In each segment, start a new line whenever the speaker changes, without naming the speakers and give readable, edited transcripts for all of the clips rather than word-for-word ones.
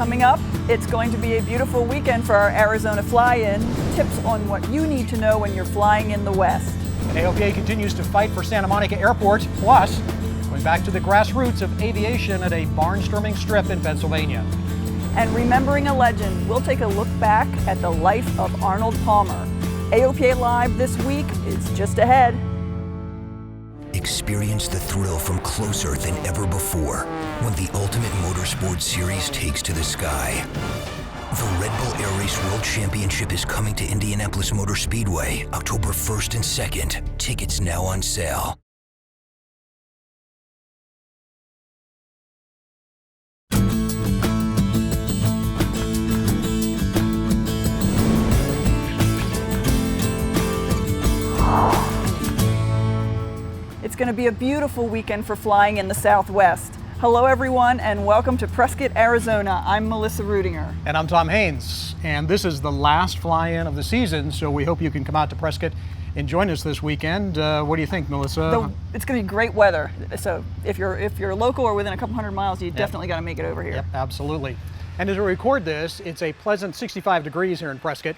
Coming up, it's going to be a beautiful weekend for our Arizona Fly-In. Tips on what you need to know when you're flying in the West.
And AOPA continues to fight for Santa Monica Airport, plus going back to the grassroots of aviation at a barnstorming strip in Pennsylvania.
And remembering a legend, we'll take a look back at the life of Arnold Palmer. AOPA Live this week is just ahead.
Experience the thrill from closer than ever before when the Ultimate Motorsports Series takes to the sky. The Red Bull Air Race World Championship is coming to Indianapolis Motor Speedway October 1st and 2nd. Tickets now on sale.
It's going to be a beautiful weekend for flying in the Southwest. Hello everyone and welcome to Prescott, Arizona. I'm Melissa Rudinger.
And I'm Tom Haynes. And this is the last fly-in of the season, so we hope you can come out to Prescott and join us this weekend. What do you think, Melissa?
It's going to be great weather. So if you're local or within a couple hundred miles, you definitely got to make it over here.
Yep, absolutely. And as we record this, it's a pleasant 65 degrees here in Prescott.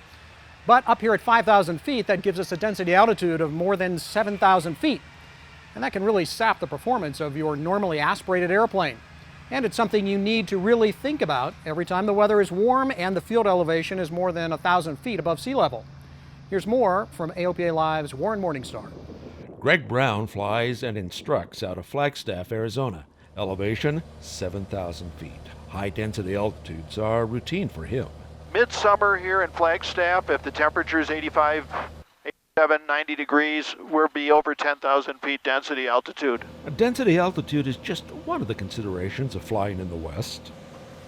But up here at 5,000 feet, that gives us a density altitude of more than 7,000 feet. And that can really sap the performance of your normally aspirated airplane. And it's something you need to really think about every time the weather is warm and the field elevation is more than 1,000 feet above sea level. Here's more from AOPA Live's Warren Morningstar.
Greg Brown flies and instructs out of Flagstaff, Arizona. Elevation, 7,000 feet. High density altitudes are routine for him.
Midsummer here in Flagstaff, if the temperature is 85, 90 degrees, we'll be over 10,000 feet density altitude.
Density altitude is just one of the considerations of flying in the West.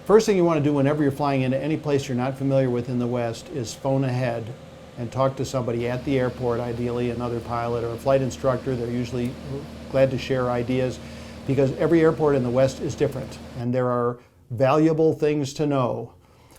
First thing you want to do whenever you're flying into any place you're not familiar with in the West is phone ahead and talk to somebody at the airport, ideally another pilot or a flight instructor. They're usually glad to share ideas because every airport in the West is different and there are valuable things to know.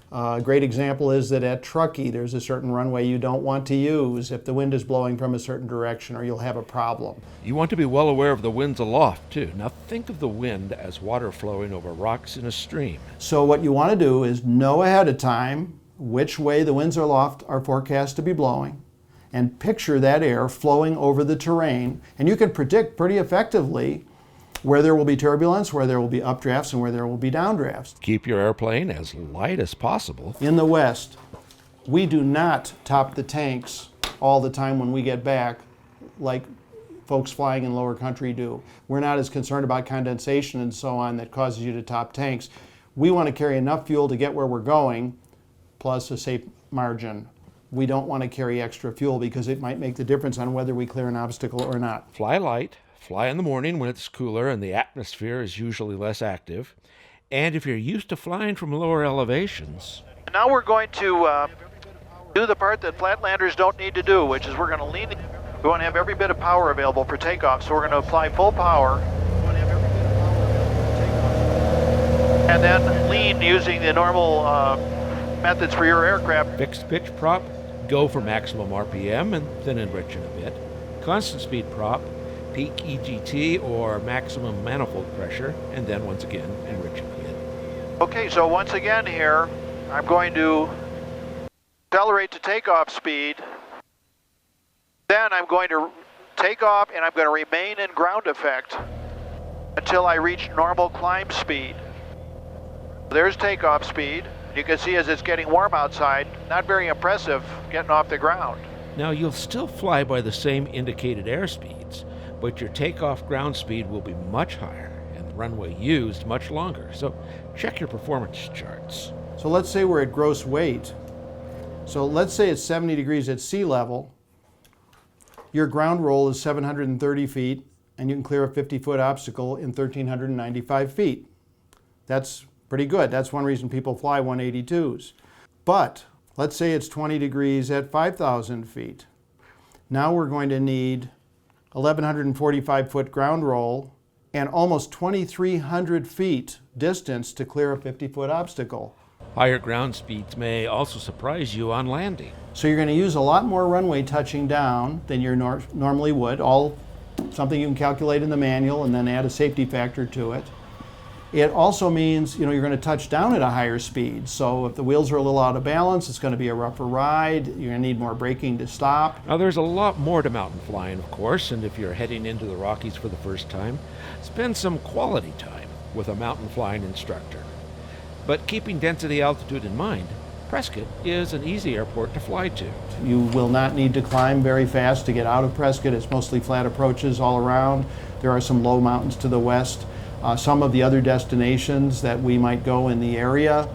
A great example is that at Truckee, there's a certain runway you don't want to use if the wind is blowing from a certain direction or you'll have a problem.
You want to be well aware of the winds aloft, too. Now think of the wind as water flowing over rocks in a stream.
So what you want to do is know ahead of time which way the winds aloft are forecast to be blowing and picture that air flowing over the terrain. And you can predict pretty effectively where there will be turbulence, where there will be updrafts, and where there will be downdrafts.
Keep your airplane as light as possible.
In the West, we do not top the tanks all the time when we get back like folks flying in lower country do. We're not as concerned about condensation and so on that causes you to top tanks. We want to carry enough fuel to get where we're going, plus a safe margin. We don't want to carry extra fuel because it might make the difference on whether we clear an obstacle or not.
Fly light. Fly in the morning when it's cooler and the atmosphere is usually less active. And if you're used to flying from lower elevations...
Now we're going to do the part that flatlanders don't need to do, which is we're going to lean. We want to have every bit of power available for takeoff, so we're going to apply full power. And then lean using the normal methods for your aircraft.
Fixed pitch prop, go for maximum RPM and then enrich it a bit. Constant speed prop, peak EGT or maximum manifold pressure, and then once again enrich a bit.
Okay, so once again here, I'm going to accelerate to takeoff speed. Then I'm going to take off and I'm going to remain in ground effect until I reach normal climb speed. There's takeoff speed. You can see as it's getting warm outside, not very impressive getting off the ground.
Now you'll still fly by the same indicated airspeeds, but your takeoff ground speed will be much higher and the runway used much longer. So check your performance charts.
So let's say we're at gross weight. So let's say it's 70 degrees at sea level. Your ground roll is 730 feet and you can clear a 50-foot obstacle in 1,395 feet. That's pretty good. That's one reason people fly 182s. But let's say it's 20 degrees at 5,000 feet. Now we're going to need 1,145-foot ground roll and almost 2,300 feet distance to clear a 50-foot obstacle.
Higher ground speeds may also surprise you on landing.
So you're going to use a lot more runway touching down than you normally would, all something you can calculate in the manual and then add a safety factor to it. It also means, you're going to touch down at a higher speed. So if the wheels are a little out of balance, it's going to be a rougher ride. You're going to need more braking to stop.
Now, there's a lot more to mountain flying, of course, and if you're heading into the Rockies for the first time, spend some quality time with a mountain flying instructor. But keeping density altitude in mind, Prescott is an easy airport to fly to.
You will not need to climb very fast to get out of Prescott. It's mostly flat approaches all around. There are some low mountains to the west. Some of the other destinations that we might go in the area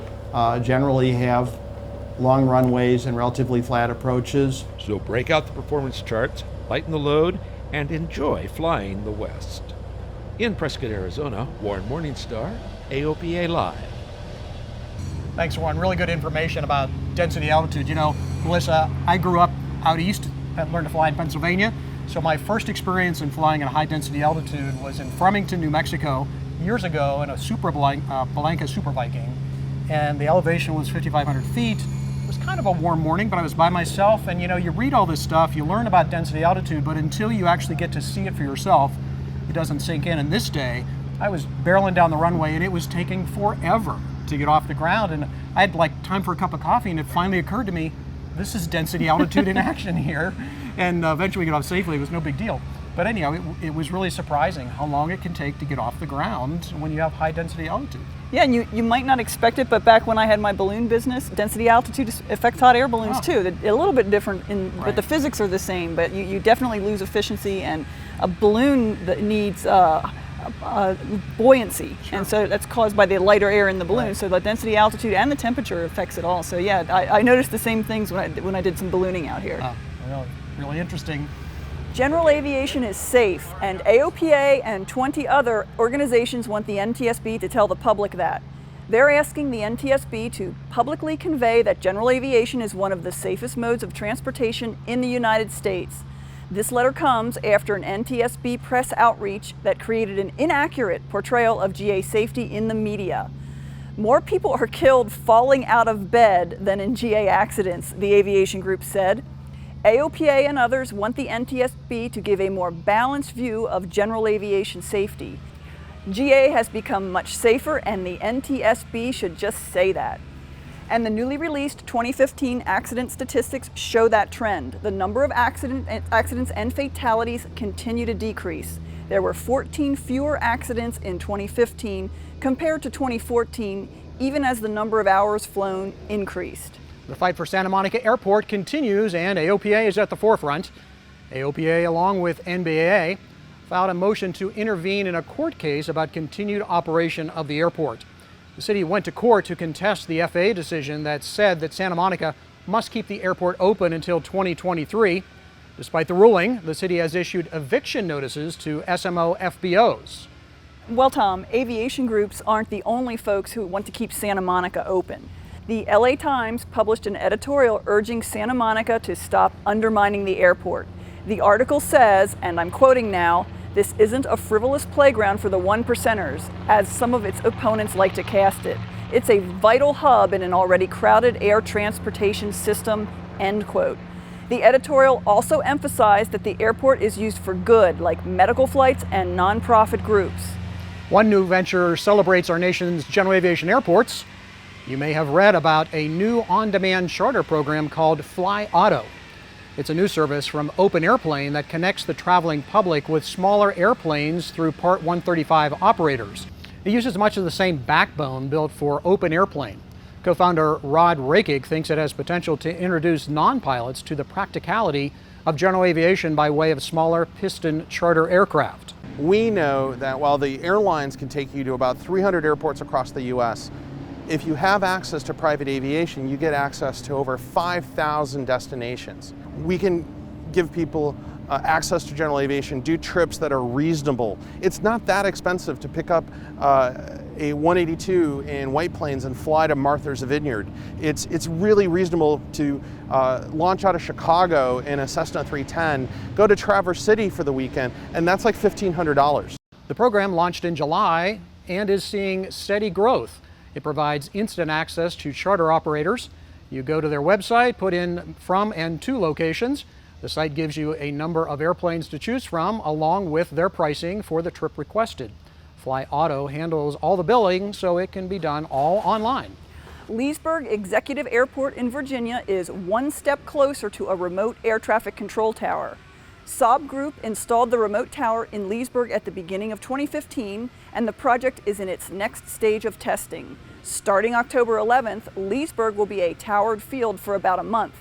generally have long runways and relatively flat approaches.
So break out the performance charts, lighten the load, and enjoy flying the west. In Prescott, Arizona, Warren Morningstar, AOPA Live.
Thanks, Warren. Really good information about density altitude. Melissa, I grew up out east, learned to fly in Pennsylvania. So my first experience in flying at a high density altitude was in Farmington, New Mexico, years ago in a Blanca Super Viking. And the elevation was 5,500 feet. It was kind of a warm morning, but I was by myself. And you read all this stuff, you learn about density altitude, but until you actually get to see it for yourself, it doesn't sink in. And this day, I was barreling down the runway and it was taking forever to get off the ground. And I had time for a cup of coffee, and it finally occurred to me, this is density altitude in action here. And eventually we got off safely. It was no big deal. But anyhow, it was really surprising how long it can take to get off the ground when you have high density altitude.
Yeah, and you might not expect it, but back when I had my balloon business, density altitude affects hot air balloons too. They're a little bit different, but the physics are the same. But you definitely lose efficiency, and a balloon that needs buoyancy, and so that's caused by the lighter air in the balloon. So the density, altitude, and the temperature affects it all. So yeah, I noticed the same things when I did some ballooning out here.
Really interesting.
General aviation is safe, and AOPA and 20 other organizations want the NTSB to tell the public that. They're asking the NTSB to publicly convey that general aviation is one of the safest modes of transportation in the United States. This letter comes after an NTSB press outreach that created an inaccurate portrayal of GA safety in the media. More people are killed falling out of bed than in GA accidents, the aviation group said. AOPA and others want the NTSB to give a more balanced view of general aviation safety. GA has become much safer, and the NTSB should just say that. And the newly released 2015 accident statistics show that trend. The number of accidents and fatalities continue to decrease. There were 14 fewer accidents in 2015 compared to 2014, even as the number of hours flown increased.
The fight for Santa Monica Airport continues, and AOPA is at the forefront. AOPA, along with NBAA, filed a motion to intervene in a court case about continued operation of the airport. The city went to court to contest the FAA decision that said that Santa Monica must keep the airport open until 2023. Despite the ruling, the city has issued eviction notices to SMO FBOs.
Well, Tom, aviation groups aren't the only folks who want to keep Santa Monica open. The LA Times published an editorial urging Santa Monica to stop undermining the airport. The article says, and I'm quoting now, "This isn't a frivolous playground for the one percenters, as some of its opponents like to cast it. It's a vital hub in an already crowded air transportation system," end quote. The editorial also emphasized that the airport is used for good, like medical flights and nonprofit groups.
One new venture celebrates our nation's general aviation airports. You may have read about a new on-demand charter program called FlyAuto. It's a new service from Open Airplane that connects the traveling public with smaller airplanes through Part 135 operators. It uses much of the same backbone built for Open Airplane. Co-founder Rod Rakig thinks it has potential to introduce non-pilots to the practicality of general aviation by way of smaller piston charter aircraft.
We know that while the airlines can take you to about 300 airports across the U.S., if you have access to private aviation, you get access to over 5,000 destinations. We can give people access to general aviation, do trips that are reasonable. It's not that expensive to pick up a 182 in White Plains and fly to Martha's Vineyard. It's really reasonable to launch out of Chicago in a Cessna 310, go to Traverse City for the weekend, and that's like $1,500.
The program launched in July and is seeing steady growth. It provides instant access to charter operators. You go to their website, put in from and to locations. The site gives you a number of airplanes to choose from, along with their pricing for the trip requested. FlyAuto handles all the billing so it can be done all online.
Leesburg Executive Airport in Virginia is one step closer to a remote air traffic control tower. Saab Group installed the remote tower in Leesburg at the beginning of 2015, and the project is in its next stage of testing. Starting October 11th, Leesburg will be a towered field for about a month.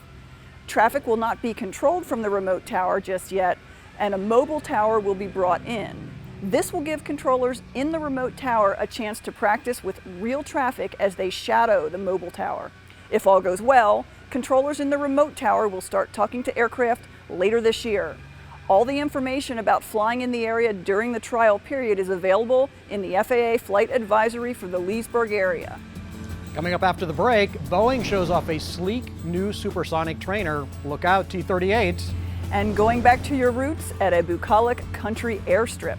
Traffic will not be controlled from the remote tower just yet, and a mobile tower will be brought in. This will give controllers in the remote tower a chance to practice with real traffic as they shadow the mobile tower. If all goes well, controllers in the remote tower will start talking to aircraft later this year. All the information about flying in the area during the trial period is available in the FAA Flight Advisory for the Leesburg area.
Coming up after the break, Boeing shows off a sleek new supersonic trainer. Look out, T-38.
And going back to your roots at a bucolic country airstrip.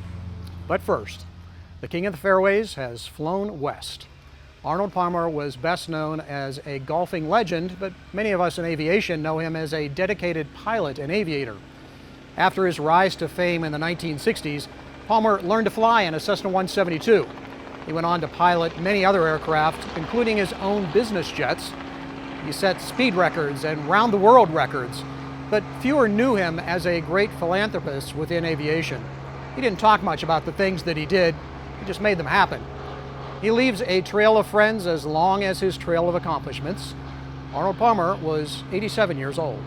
But first, the king of the fairways has flown west. Arnold Palmer was best known as a golfing legend, but many of us in aviation know him as a dedicated pilot and aviator. After his rise to fame in the 1960s, Palmer learned to fly in a Cessna 172. He went on to pilot many other aircraft, including his own business jets. He set speed records and round-the-world records, but fewer knew him as a great philanthropist within aviation. He didn't talk much about the things that he did, he just made them happen. He leaves a trail of friends as long as his trail of accomplishments. Arnold Palmer was 87 years old.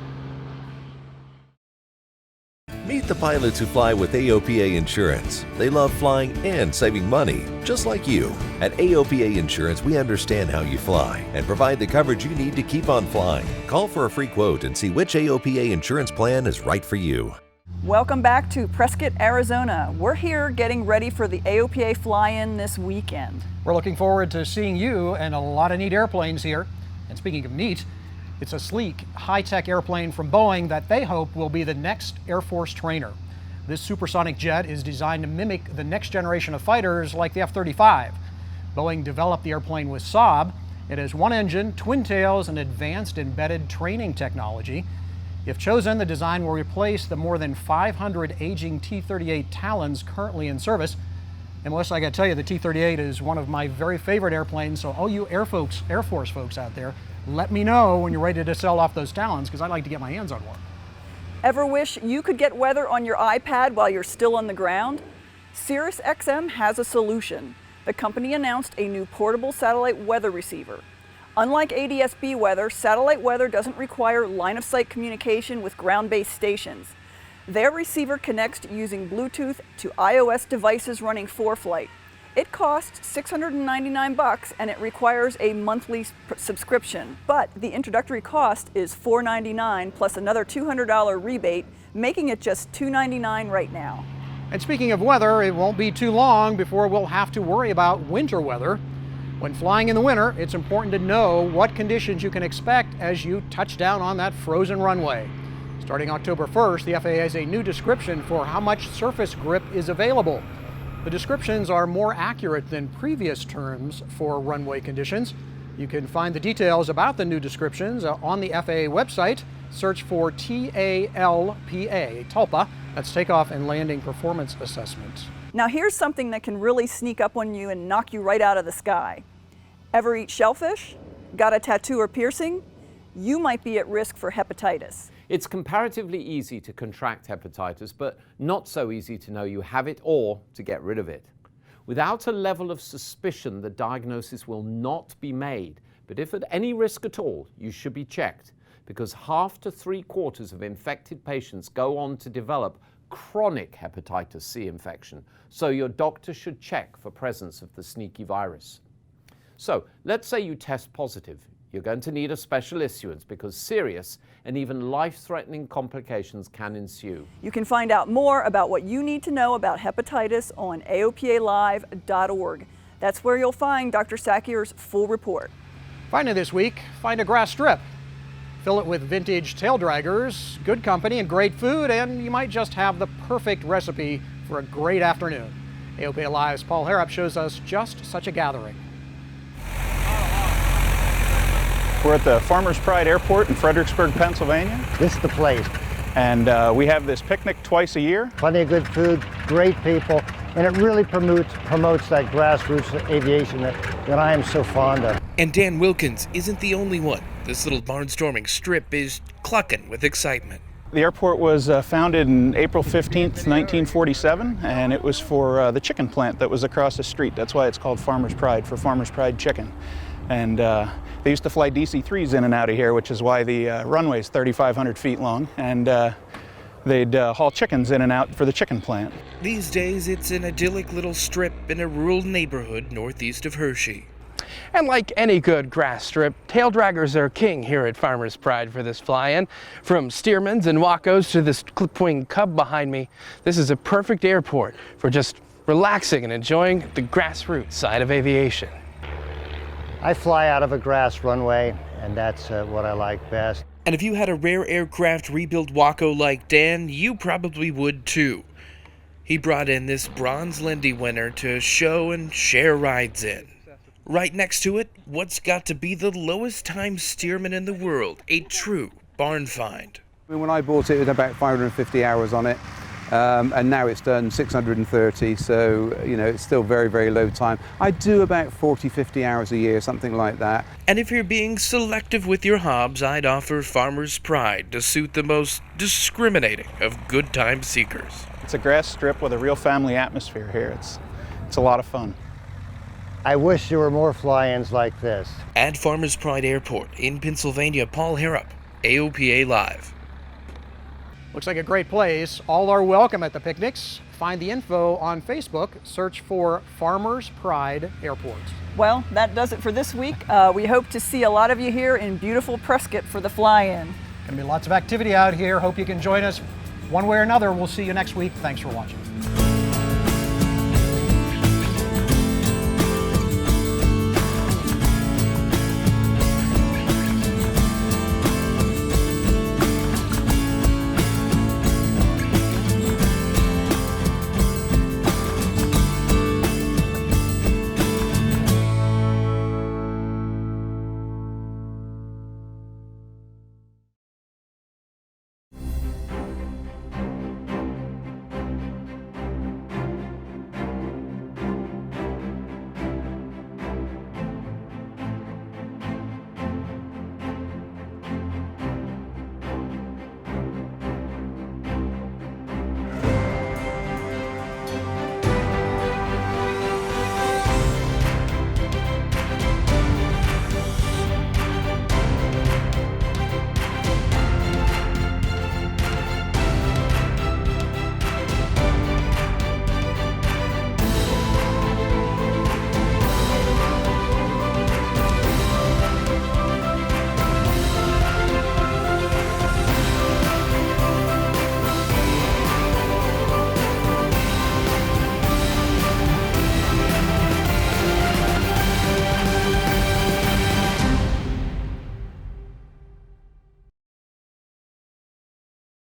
Meet the pilots who fly with AOPA Insurance. They love flying and saving money, just like you. At AOPA Insurance, we understand how you fly and provide the coverage you need to keep on flying. Call for a free quote and see which AOPA insurance plan is right for you.
Welcome back to Prescott, Arizona. We're here getting ready for the AOPA Fly-In this weekend.
We're looking forward to seeing you and a lot of neat airplanes here. And speaking of neat, it's a sleek, high-tech airplane from Boeing that they hope will be the next Air Force trainer. This supersonic jet is designed to mimic the next generation of fighters like the F-35. Boeing developed the airplane with Saab. It has one engine, twin tails, and advanced embedded training technology. If chosen, the design will replace the more than 500 aging T-38 Talons currently in service. And Melissa, I got to tell you, the T-38 is one of my very favorite airplanes, so all you Air Force folks out there, let me know when you're ready to sell off those Talons, because I'd like to get my hands on one.
Ever wish you could get weather on your iPad while you're still on the ground? Sirius XM has a solution. The company announced a new portable satellite weather receiver. Unlike ADS-B weather, satellite weather doesn't require line-of-sight communication with ground-based stations. Their receiver connects using Bluetooth to iOS devices running ForeFlight. It costs $699 and it requires a monthly subscription, but the introductory cost is $499 plus another $200 rebate, making it just $299 right now.
And speaking of weather, it won't be too long before we'll have to worry about winter weather. When flying in the winter, it's important to know what conditions you can expect as you touch down on that frozen runway. Starting October 1st, the FAA has a new description for how much surface grip is available. The descriptions are more accurate than previous terms for runway conditions. You can find the details about the new descriptions on the FAA website. Search for TALPA, TALPA, that's Takeoff and Landing Performance Assessment.
Now here's something that can really sneak up on you and knock you right out of the sky. Ever eat shellfish? Got a tattoo or piercing? You might be at risk for hepatitis.
It's comparatively easy to contract hepatitis, but not so easy to know you have it or to get rid of it. Without a level of suspicion, the diagnosis will not be made, but if at any risk at all, you should be checked, because 1/2 to 3/4 of infected patients go on to develop chronic hepatitis C infection, so your doctor should check for presence of the sneaky virus. So let's say you test positive. You're going to need a special issuance because serious and even life-threatening complications can ensue.
You can find out more about what you need to know about hepatitis on AOPAlive.org. That's where you'll find Dr. Sakier's full report.
Finally this week, find a grass strip. Fill it with vintage taildraggers, good company and great food, and you might just have the perfect recipe for a great afternoon. AOPA Live's Paul Harrop shows us just such a gathering.
We're at the Farmers Pride Airport in Fredericksburg, Pennsylvania.
This is the place.
And we have this picnic twice a year.
Plenty of good food, great people, and it really promotes that grassroots aviation that I am so fond of.
And Dan Wilkins isn't the only one. This little barnstorming strip is clucking with excitement.
The airport was founded in April 15th, 1947, and it was for the chicken plant that was across the street. That's why it's called Farmer's Pride, for Farmer's Pride chicken. And they used to fly DC-3s in and out of here, which is why the runway is 3,500 feet long, and they'd haul chickens in and out for the chicken plant.
These days, it's an idyllic little strip in a rural neighborhood northeast of Hershey.
And like any good grass strip, taildraggers are king here at Farmer's Pride for this fly-in. From Stearmans and Wacos to this clip-wing Cub behind me, this is a perfect airport for just relaxing and enjoying the grassroots side of aviation.
I fly out of a grass runway, and that's what I like best.
And if you had a rare aircraft rebuilt Waco like Dan, you probably would too. He brought in this bronze Lindy winner to show and share rides in. Right next to it, what's got to be the lowest time Stearman in the world, a true barn find.
When I bought it, it had about 550 hours on it, and now it's done 630, so you know it's still very, very low time. I do about 40, 50 hours a year, something like that.
And if you're being selective with your hobs, I'd offer Farmer's Pride to suit the most discriminating of good time seekers.
It's a grass strip with a real family atmosphere here. It's a lot of fun.
I wish there were more fly-ins like this.
At Farmer's Pride Airport in Pennsylvania, Paul Harrop, AOPA Live.
Looks like a great place. All are welcome at the picnics. Find the info on Facebook. Search for Farmer's Pride Airport.
Well, that does it for this week. We hope to see a lot of you here in beautiful Prescott for the fly-in.
Gonna be lots of activity out here. Hope you can join us one way or another. We'll see you next week. Thanks for watching.